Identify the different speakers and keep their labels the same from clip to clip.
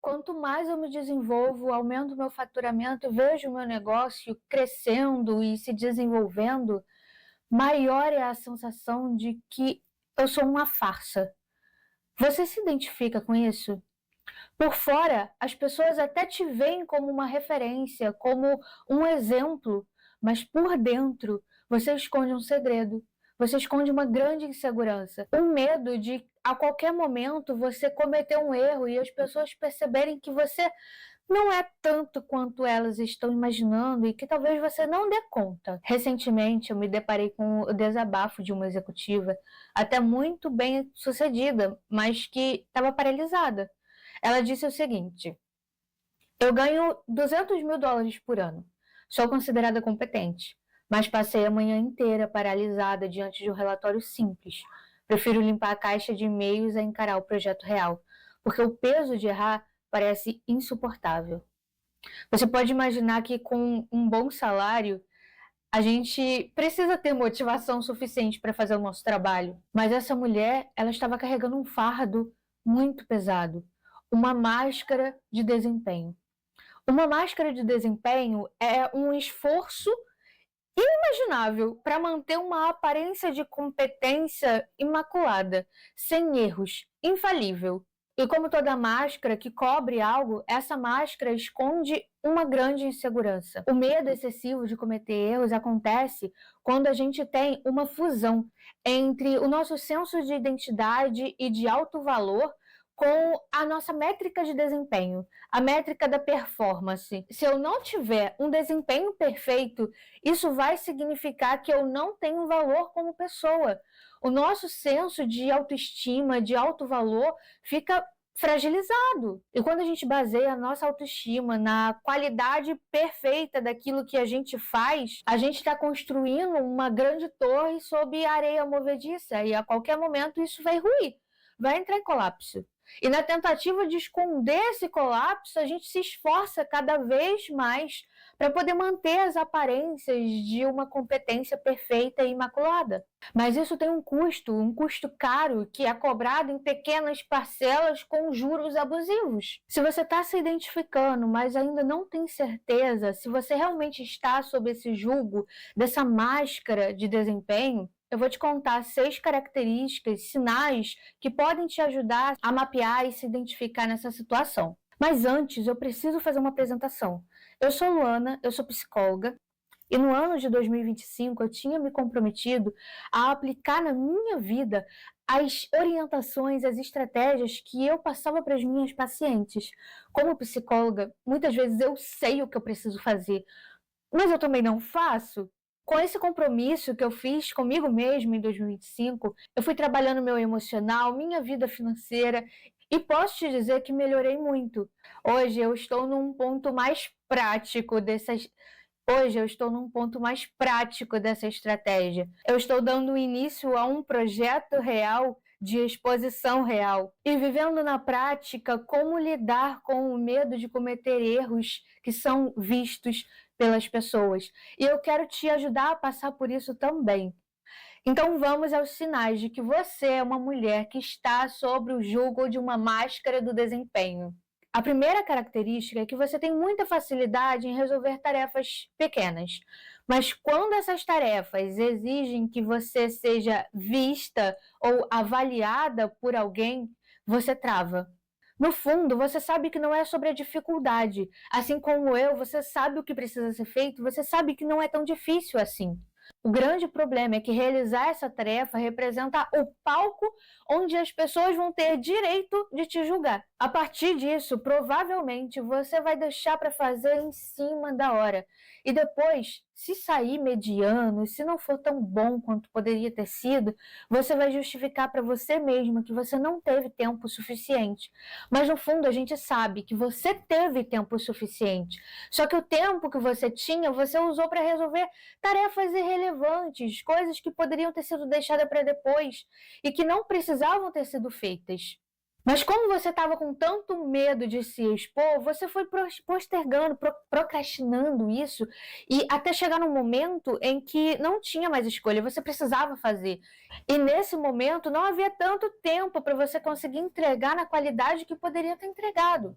Speaker 1: Quanto mais eu me desenvolvo, aumento meu faturamento, vejo o meu negócio crescendo e se desenvolvendo, maior é a sensação de que eu sou uma farsa. Você se identifica com isso? Por fora, as pessoas até te veem como uma referência, como um exemplo, mas por dentro você esconde um segredo. Você esconde uma grande insegurança, um medo de a qualquer momento você cometer um erro e as pessoas perceberem que você não é tanto quanto elas estão imaginando e que talvez você não dê conta. Recentemente, eu me deparei com o desabafo de uma executiva, até muito bem sucedida, mas que estava paralisada. Ela disse o seguinte: eu ganho US$ 200.000 por ano. Sou considerada competente, mas passei a manhã inteira paralisada diante de um relatório simples. Prefiro limpar a caixa de e-mails a encarar o projeto real, porque o peso de errar parece insuportável. Você pode imaginar que com um bom salário, a gente precisa ter motivação suficiente para fazer o nosso trabalho. Mas essa mulher, ela estava carregando um fardo muito pesado, uma máscara de desempenho. Uma máscara de desempenho é um esforço inimaginável para manter uma aparência de competência imaculada, sem erros, infalível. E como toda máscara que cobre algo, essa máscara esconde uma grande insegurança. O medo excessivo de cometer erros acontece quando a gente tem uma fusão entre o nosso senso de identidade e de alto valor com a nossa métrica de desempenho, a métrica da performance. Se eu não tiver um desempenho perfeito, isso vai significar que eu não tenho valor como pessoa. O nosso senso de autoestima, de alto valor, fica fragilizado. E quando a gente baseia a nossa autoestima na qualidade perfeita daquilo que a gente faz, a gente está construindo uma grande torre sob areia movediça e a qualquer momento isso vai ruir, vai entrar em colapso. E na tentativa de esconder esse colapso, a gente se esforça cada vez mais para poder manter as aparências de uma competência perfeita e imaculada. Mas isso tem um custo caro, que é cobrado em pequenas parcelas com juros abusivos. Se você está se identificando, mas ainda não tem certeza se você realmente está sob esse jugo dessa máscara de desempenho, eu vou te contar 6 características, sinais que podem te ajudar a mapear e se identificar nessa situação. Mas antes, eu preciso fazer uma apresentação. Eu sou Luana, eu sou psicóloga, e no ano de 2025 eu tinha me comprometido a aplicar na minha vida as orientações, as estratégias que eu passava para as minhas pacientes. Como psicóloga, muitas vezes eu sei o que eu preciso fazer, mas eu também não faço. Com esse compromisso que eu fiz comigo mesma em 2025, eu fui trabalhando meu emocional, minha vida financeira, e posso te dizer que melhorei muito. Hoje eu estou num ponto mais prático dessas Hoje eu estou num ponto mais prático dessa estratégia. Eu estou dando início a um projeto real de exposição real e vivendo na prática como lidar com o medo de cometer erros que são vistos pelas pessoas. E eu quero te ajudar a passar por isso também. Então vamos aos sinais de que você é uma mulher que está sob o jugo de uma máscara do desempenho. A primeira característica é que você tem muita facilidade em resolver tarefas pequenas, mas quando essas tarefas exigem que você seja vista ou avaliada por alguém, você trava. No fundo, você sabe que não é sobre a dificuldade. Assim como eu, você sabe o que precisa ser feito, você sabe que não é tão difícil assim. O grande problema é que realizar essa tarefa representa o palco onde as pessoas vão ter direito de te julgar. A partir disso, provavelmente você vai deixar para fazer em cima da hora. E depois, se sair mediano, se não for tão bom quanto poderia ter sido, você vai justificar para você mesma que você não teve tempo suficiente. Mas no fundo, a gente sabe que você teve tempo suficiente. Só que o tempo que você tinha, você usou para resolver tarefas irrelevantes, coisas que poderiam ter sido deixadas para depois e que não precisavam ter sido feitas. Mas como você estava com tanto medo de se expor, você foi postergando, procrastinando isso, e até chegar num momento em que não tinha mais escolha, você precisava fazer. E nesse momento não havia tanto tempo para você conseguir entregar na qualidade que poderia ter entregado.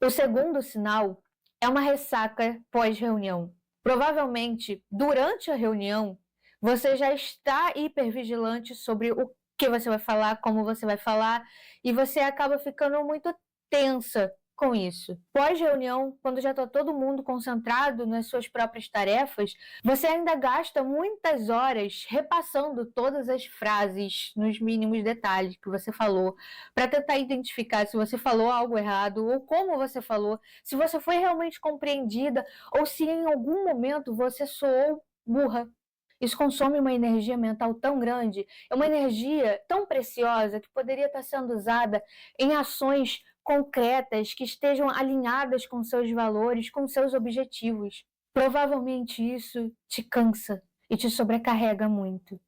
Speaker 1: O segundo sinal é uma ressaca pós-reunião. Provavelmente, durante a reunião, você já está hipervigilante sobre o que você vai falar, como você vai falar, e você acaba ficando muito tensa com isso. Pós-reunião, quando já está todo mundo concentrado nas suas próprias tarefas, você ainda gasta muitas horas repassando todas as frases nos mínimos detalhes que você falou, para tentar identificar se você falou algo errado ou como você falou, se você foi realmente compreendida ou se em algum momento você soou burra. Isso consome uma energia mental tão grande, é uma energia tão preciosa que poderia estar sendo usada em ações concretas que estejam alinhadas com seus valores, com seus objetivos. Provavelmente isso te cansa e te sobrecarrega muito.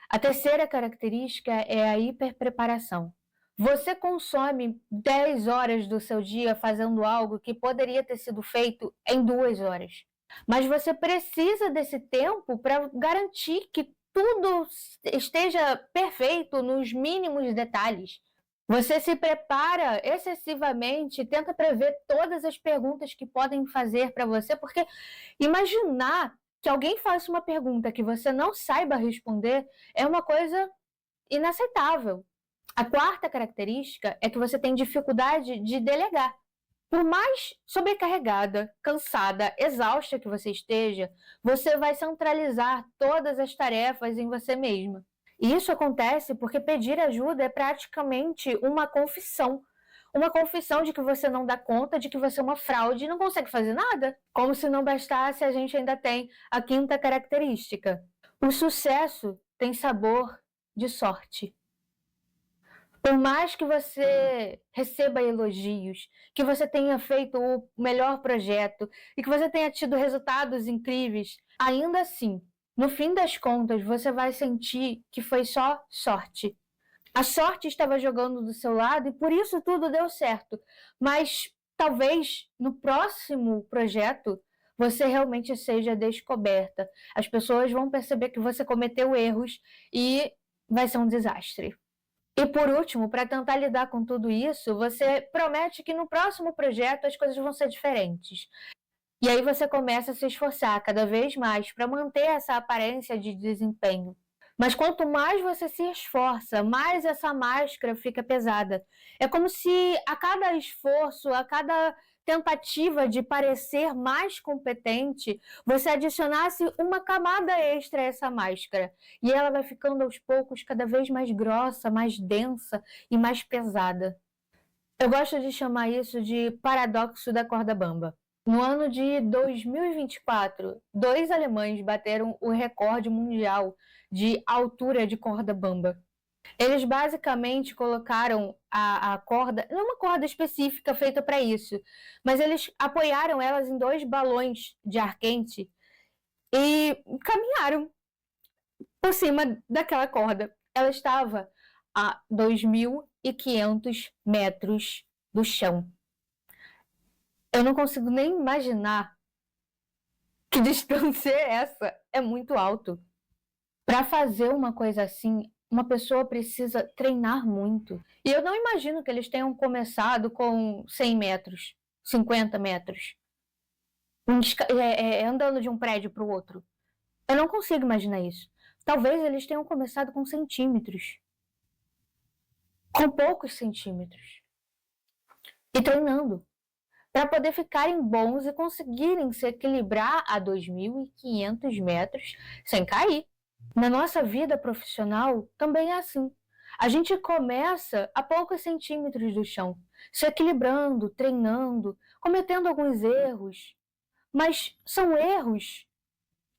Speaker 1: A terceira característica é a hiperpreparação. Você consome 10 horas do seu dia fazendo algo que poderia ter sido feito em 2 horas. Mas você precisa desse tempo para garantir que tudo esteja perfeito nos mínimos detalhes. Você se prepara excessivamente, tenta prever todas as perguntas que podem fazer para você, porque imaginar que alguém faça uma pergunta que você não saiba responder é uma coisa inaceitável. A quarta característica é que você tem dificuldade de delegar. Por mais sobrecarregada, cansada, exausta que você esteja, você vai centralizar todas as tarefas em você mesma. E isso acontece porque pedir ajuda é praticamente uma confissão. Uma confissão de que você não dá conta, de que você é uma fraude e não consegue fazer nada. Como se não bastasse, a gente ainda tem a quinta característica. O sucesso tem sabor de sorte. Por mais que você receba elogios, que você tenha feito o melhor projeto e que você tenha tido resultados incríveis, ainda assim, no fim das contas, você vai sentir que foi só sorte. A sorte estava jogando do seu lado e por isso tudo deu certo. Mas talvez no próximo projeto você realmente seja descoberta. As pessoas vão perceber que você cometeu erros e vai ser um desastre. E por último, para tentar lidar com tudo isso, você promete que no próximo projeto as coisas vão ser diferentes. E aí você começa a se esforçar cada vez mais para manter essa aparência de desempenho. Mas quanto mais você se esforça, mais essa máscara fica pesada. É como se a cada esforço, a cada tentativa de parecer mais competente, você adicionasse uma camada extra a essa máscara. E ela vai ficando aos poucos cada vez mais grossa, mais densa e mais pesada. Eu gosto de chamar isso de paradoxo da corda bamba. No ano de 2024, 2 alemães bateram o recorde mundial de altura de corda bamba. Eles basicamente colocaram a corda, não uma corda específica feita para isso, mas eles apoiaram elas em 2 balões de ar quente e caminharam por cima daquela corda. Ela estava a 2.500 metros do chão. Eu não consigo nem imaginar que distância é essa. É muito alto. Para fazer uma coisa assim, uma pessoa precisa treinar muito. E eu não imagino que eles tenham começado com 100 metros, 50 metros, andando de um prédio para o outro. Eu não consigo imaginar isso. Talvez eles tenham começado com centímetros. Com poucos centímetros. E treinando. Para poder ficarem bons e conseguirem se equilibrar a 2.500 metros sem cair. Na nossa vida profissional também é assim. A gente começa a poucos centímetros do chão, se equilibrando, treinando, cometendo alguns erros. Mas são erros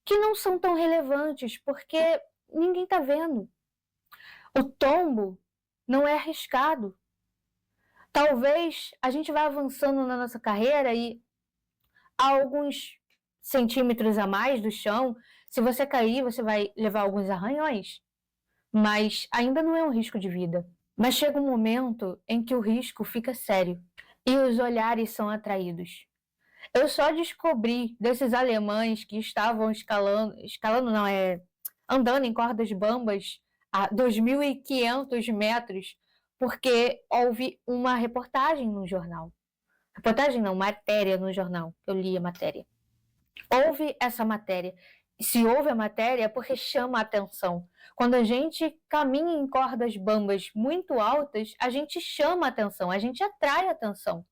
Speaker 1: que não são tão relevantes porque ninguém está vendo. O tombo não é arriscado. Talvez a gente vá avançando na nossa carreira e a alguns centímetros a mais do chão, se você cair, você vai levar alguns arranhões, mas ainda não é um risco de vida. Mas chega um momento em que o risco fica sério e os olhares são atraídos. Eu só descobri desses alemães que estavam andando em cordas bambas a 2.500 metros, porque houve uma reportagem no jornal. Reportagem não, matéria no jornal. Eu li a matéria. Houve essa matéria. Se houve a matéria é porque chama a atenção. Quando a gente caminha em cordas bambas muito altas, a gente chama a atenção, a gente atrai atenção.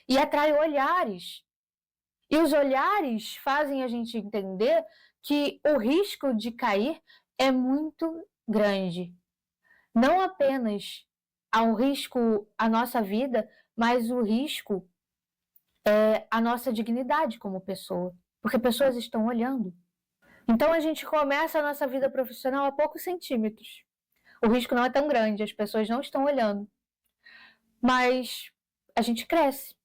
Speaker 1: E atrai olhares. E os olhares fazem a gente entender que o risco de cair é muito grande. Não apenas há um risco à nossa vida, mas o risco é a nossa dignidade como pessoa, porque pessoas estão olhando. Então a gente começa a nossa vida profissional a poucos centímetros. O risco não é tão grande, as pessoas não estão olhando. Mas a gente cresce.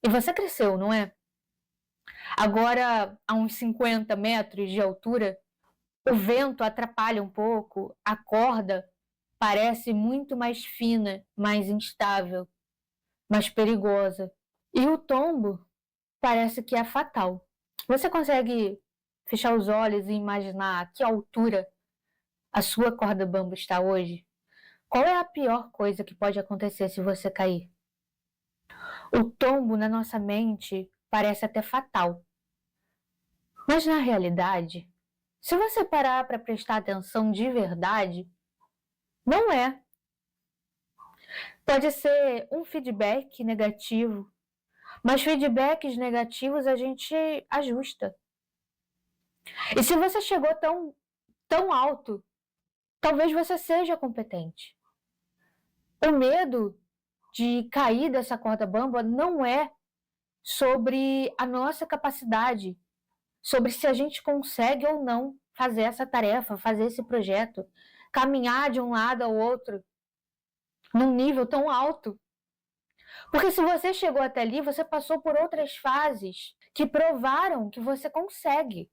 Speaker 1: E você cresceu, não é? Agora, a uns 50 metros de altura, o vento atrapalha um pouco, a corda parece muito mais fina, mais instável, mais perigosa. E o tombo parece que é fatal. Você consegue fechar os olhos e imaginar a que altura a sua corda bamba está hoje? Qual é a pior coisa que pode acontecer se você cair? O tombo na nossa mente parece até fatal. Mas na realidade, se você parar para prestar atenção de verdade, não é. Pode ser um feedback negativo, mas feedbacks negativos a gente ajusta. E se você chegou tão alto, talvez você seja competente. O medo de cair dessa corda bamba não é sobre a nossa capacidade, sobre se a gente consegue ou não fazer essa tarefa, fazer esse projeto, caminhar de um lado ao outro num nível tão alto. Porque se você chegou até ali, você passou por outras fases que provaram que você consegue.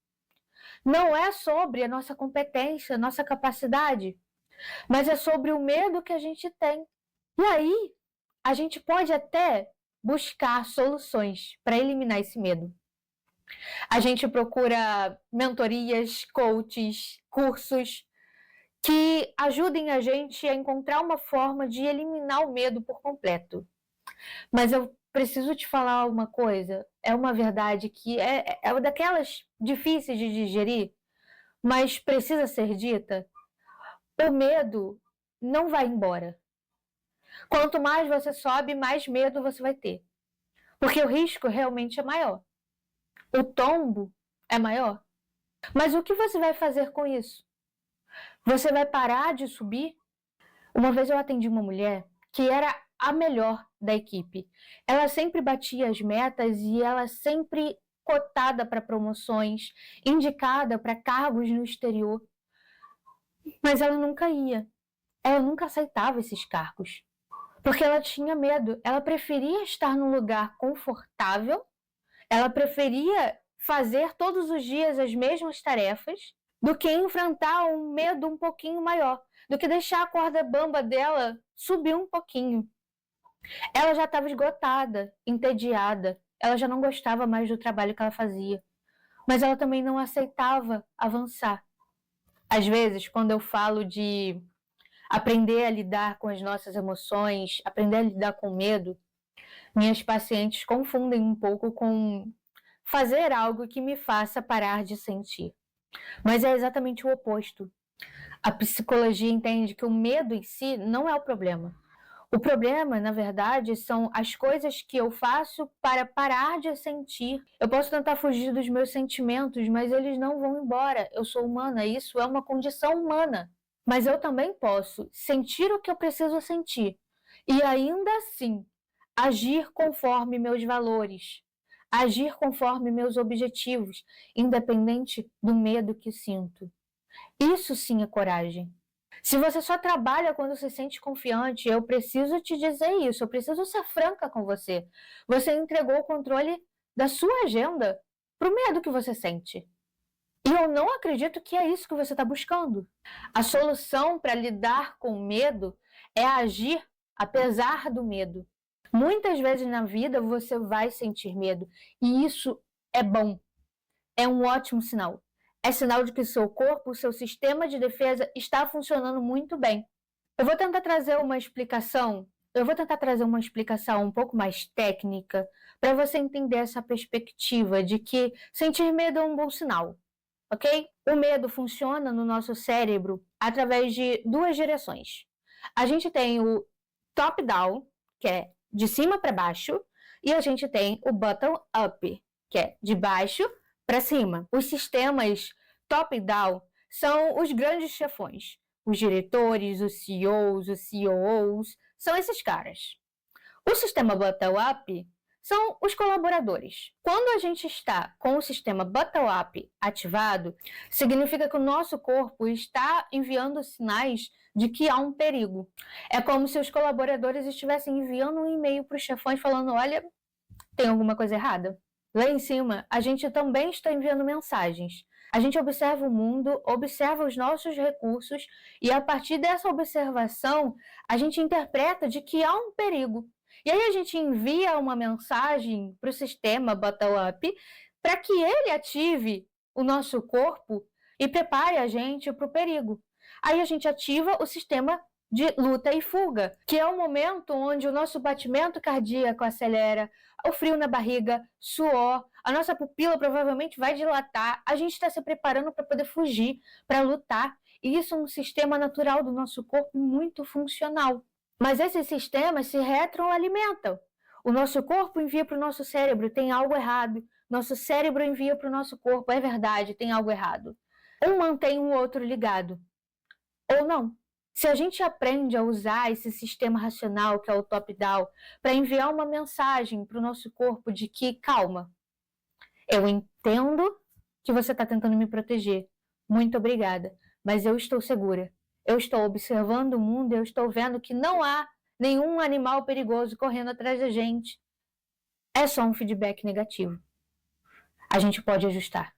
Speaker 1: Não é sobre a nossa competência, a nossa capacidade, mas é sobre o medo que a gente tem. E aí, a gente pode até buscar soluções para eliminar esse medo. A gente procura mentorias, coaches, cursos que ajudem a gente a encontrar uma forma de eliminar o medo por completo. Mas eu preciso te falar uma coisa, é uma verdade que é daquelas difíceis de digerir, mas precisa ser dita. O medo não vai embora. Quanto mais você sobe, mais medo você vai ter. Porque o risco realmente é maior. O tombo é maior. Mas o que você vai fazer com isso? Você vai parar de subir? Uma vez eu atendi uma mulher que era a melhor da equipe. Ela sempre batia as metas e ela sempre cotada para promoções, indicada para cargos no exterior. Mas ela nunca ia. Ela nunca aceitava esses cargos. Porque ela tinha medo. Ela preferia estar num lugar confortável, ela preferia fazer todos os dias as mesmas tarefas do que enfrentar um medo um pouquinho maior, do que deixar a corda bamba dela subir um pouquinho. Ela já estava esgotada, entediada, ela já não gostava mais do trabalho que ela fazia, mas ela também não aceitava avançar. Às vezes, quando eu falo de aprender a lidar com as nossas emoções, aprender a lidar com medo, minhas pacientes confundem um pouco com fazer algo que me faça parar de sentir. Mas é exatamente o oposto. A psicologia entende que o medo em si não é o problema. O problema, na verdade, são as coisas que eu faço para parar de sentir. Eu posso tentar fugir dos meus sentimentos, mas eles não vão embora. Eu sou humana, isso é uma condição humana. Mas eu também posso sentir o que eu preciso sentir e ainda assim agir conforme meus valores, agir conforme meus objetivos, independente do medo que sinto. Isso sim é coragem. Se você só trabalha quando se sente confiante, eu preciso te dizer isso, eu preciso ser franca com você. Você entregou o controle da sua agenda para o medo que você sente. E eu não acredito que é isso que você está buscando. A solução para lidar com o medo é agir apesar do medo. Muitas vezes na vida você vai sentir medo e isso é bom. É um ótimo sinal. É sinal de que o seu corpo, o seu sistema de defesa está funcionando muito bem. Eu vou tentar trazer uma explicação eu vou tentar trazer uma explicação um pouco mais técnica para você entender essa perspectiva de que sentir medo é um bom sinal, ok? O medo funciona no nosso cérebro através de duas direções. A gente tem o top-down, que é de cima para baixo, e a gente tem o bottom-up, que é de baixo para cima. Os sistemas top-down são os grandes chefões. Os diretores, os CEOs, os COOs, são esses caras. O sistema bottom-up são os colaboradores. Quando a gente está com o sistema bottom-up ativado, significa que o nosso corpo está enviando sinais de que há um perigo. É como se os colaboradores estivessem enviando um e-mail para os chefões falando: olha, tem alguma coisa errada. Lá em cima, a gente também está enviando mensagens. A gente observa o mundo, observa os nossos recursos e, a partir dessa observação, a gente interpreta de que há um perigo. E aí a gente envia uma mensagem para o sistema bottom-up para que ele ative o nosso corpo e prepare a gente para o perigo. Aí a gente ativa o sistema de luta e fuga, que é o momento onde o nosso batimento cardíaco acelera, o frio na barriga, suor, a nossa pupila provavelmente vai dilatar, a gente está se preparando para poder fugir, para lutar. E isso é um sistema natural do nosso corpo muito funcional. Mas esses sistemas se retroalimentam. O nosso corpo envia para o nosso cérebro: tem algo errado. Nosso cérebro envia para o nosso corpo: é verdade, tem algo errado. Um mantém o outro ligado. Ou não. Se a gente aprende a usar esse sistema racional, que é o top-down, para enviar uma mensagem para o nosso corpo de que, calma, eu entendo que você está tentando me proteger, muito obrigada, mas eu estou segura. Eu estou observando o mundo, eu estou vendo que não há nenhum animal perigoso correndo atrás da gente. É só um feedback negativo. A gente pode ajustar.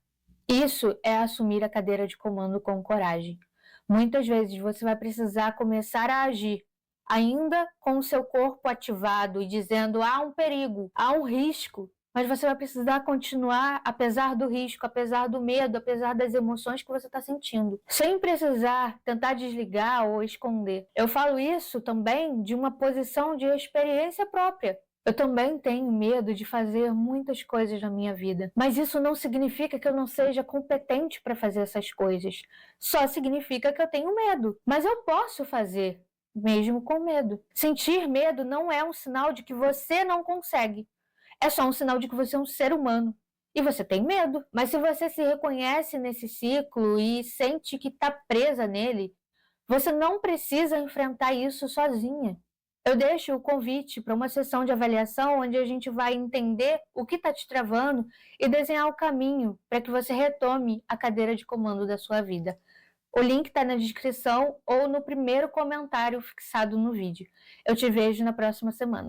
Speaker 1: Isso é assumir a cadeira de comando com coragem. Muitas vezes você vai precisar começar a agir, ainda com o seu corpo ativado e dizendo: há um perigo, há um risco, mas você vai precisar continuar apesar do risco, apesar do medo, apesar das emoções que você está sentindo, sem precisar tentar desligar ou esconder. Eu falo isso também de uma posição de experiência própria. Eu também tenho medo de fazer muitas coisas na minha vida, mas isso não significa que eu não seja competente para fazer essas coisas. Só significa que eu tenho medo, mas eu posso fazer, mesmo com medo. Sentir medo não é um sinal de que você não consegue. É só um sinal de que você é um ser humano. E você tem medo. Mas se você se reconhece nesse ciclo e sente que está presa nele, você não precisa enfrentar isso sozinha. Eu deixo o convite para uma sessão de avaliação onde a gente vai entender o que está te travando e desenhar o caminho para que você retome a cadeira de comando da sua vida. O link está na descrição ou no primeiro comentário fixado no vídeo. Eu te vejo na próxima semana.